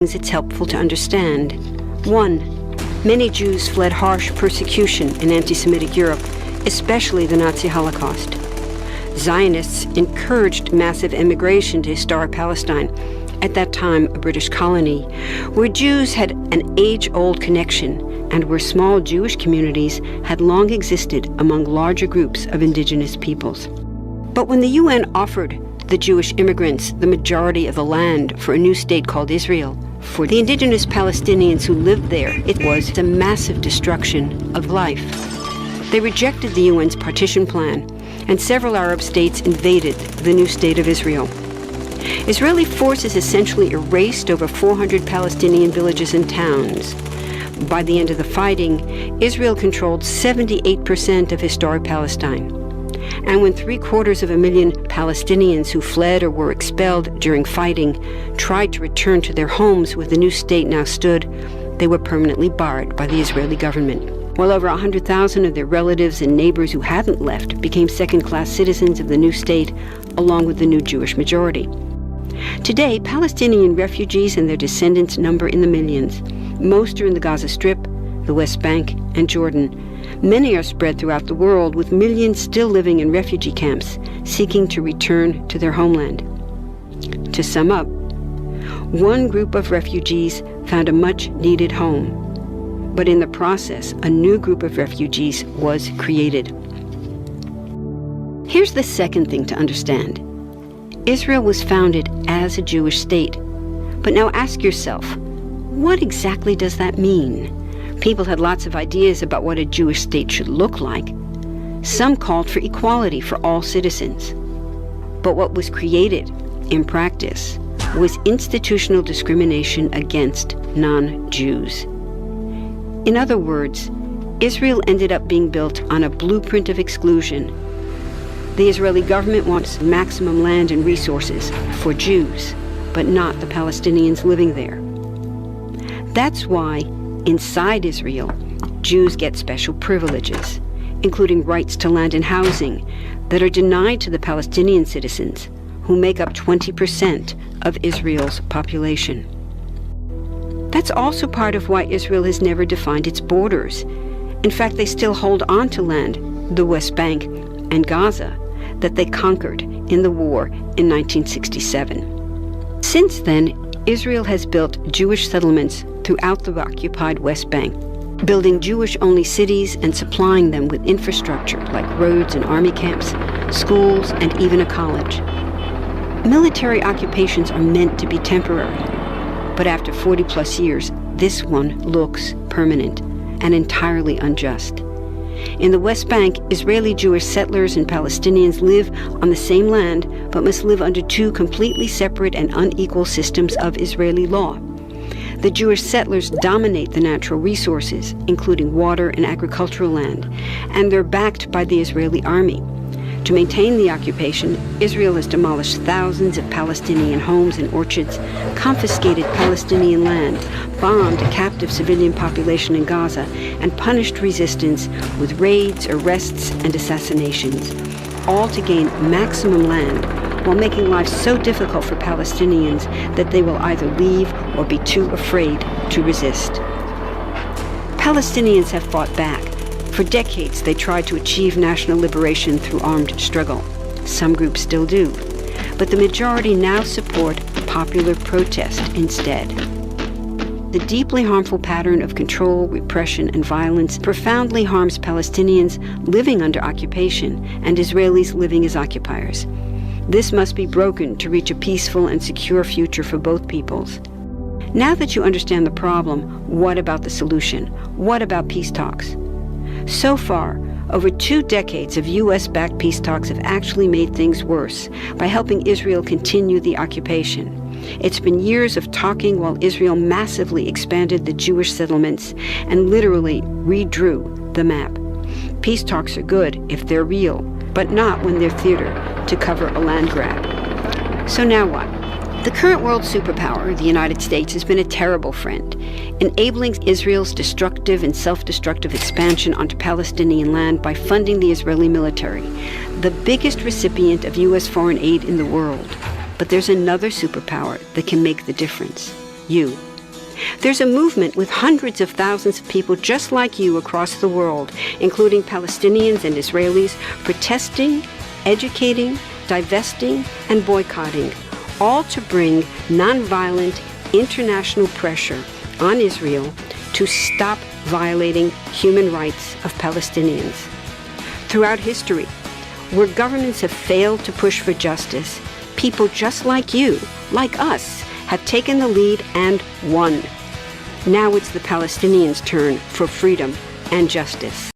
it's helpful to understand. 1. Many Jews fled harsh persecution in anti-Semitic Europe, especially the Nazi Holocaust. Zionists encouraged massive immigration to historic Palestine, at that time a British colony, where Jews had an age-old connection and where small Jewish communities had long existed among larger groups of indigenous peoples. But when the UN offered the Jewish immigrants the majority of the land for a new state called Israel, for the indigenous Palestinians who lived there, it was a massive destruction of life. They rejected the UN's partition plan, and several Arab states invaded the new state of Israel. Israeli forces essentially erased over 400 Palestinian villages and towns. By the end of the fighting, Israel controlled 78% of historic Palestine. And when 750,000 Palestinians who fled or were expelled during fighting tried to return to their homes where the new state now stood, they were permanently barred by the Israeli government. While over 100,000 of their relatives and neighbors who hadn't left became second-class citizens of the new state, along with the new Jewish majority. Today, Palestinian refugees and their descendants number in the millions. Most are in the Gaza Strip, the West Bank, and Jordan. Many are spread throughout the world, with millions still living in refugee camps, seeking to return to their homeland. To sum up, one group of refugees found a much-needed home. But in the process, a new group of refugees was created. Here's the second thing to understand. Israel was founded as a Jewish state. But now ask yourself, what exactly does that mean? People had lots of ideas about what a Jewish state should look like. Some called for equality for all citizens. But what was created, in practice, was institutional discrimination against non-Jews. In other words, Israel ended up being built on a blueprint of exclusion. The Israeli government wants maximum land and resources for Jews, but not the Palestinians living there. That's why, inside Israel, Jews get special privileges, including rights to land and housing, that are denied to the Palestinian citizens, who make up 20% of Israel's population. That's also part of why Israel has never defined its borders. In fact, they still hold on to land, the West Bank and Gaza, that they conquered in the war in 1967. Since then, Israel has built Jewish settlements throughout the occupied West Bank, building Jewish-only cities and supplying them with infrastructure like roads and army camps, schools, and even a college. Military occupations are meant to be temporary, but after 40-plus years, this one looks permanent and entirely unjust. In the West Bank, Israeli Jewish settlers and Palestinians live on the same land, but must live under two completely separate and unequal systems of Israeli law. The Jewish settlers dominate the natural resources, including water and agricultural land, and they're backed by the Israeli army. To maintain the occupation, Israel has demolished thousands of Palestinian homes and orchards, confiscated Palestinian land, bombed a captive civilian population in Gaza, and punished resistance with raids, arrests, and assassinations, all to gain maximum land while making life so difficult for Palestinians that they will either leave or be too afraid to resist. Palestinians have fought back. For decades, they tried to achieve national liberation through armed struggle. Some groups still do. But the majority now support popular protest instead. The deeply harmful pattern of control, repression, and violence profoundly harms Palestinians living under occupation and Israelis living as occupiers. This must be broken to reach a peaceful and secure future for both peoples. Now that you understand the problem, what about the solution? What about peace talks? So far, over 2 decades of U.S.-backed peace talks have actually made things worse by helping Israel continue the occupation. It's been years of talking while Israel massively expanded the Jewish settlements and literally redrew the map. Peace talks are good if they're real, but not when they're theater to cover a land grab. So now what? The current world superpower, the United States, has been a terrible friend, enabling Israel's destructive and self-destructive expansion onto Palestinian land by funding the Israeli military, the biggest recipient of U.S. foreign aid in the world. But there's another superpower that can make the difference: you. There's a movement with hundreds of thousands of people just like you across the world, including Palestinians and Israelis, protesting, educating, divesting, and boycotting, all to bring nonviolent international pressure on Israel to stop violating human rights of Palestinians. Throughout history, where governments have failed to push for justice, people just like you, like us, have taken the lead and won. Now it's the Palestinians' turn for freedom and justice.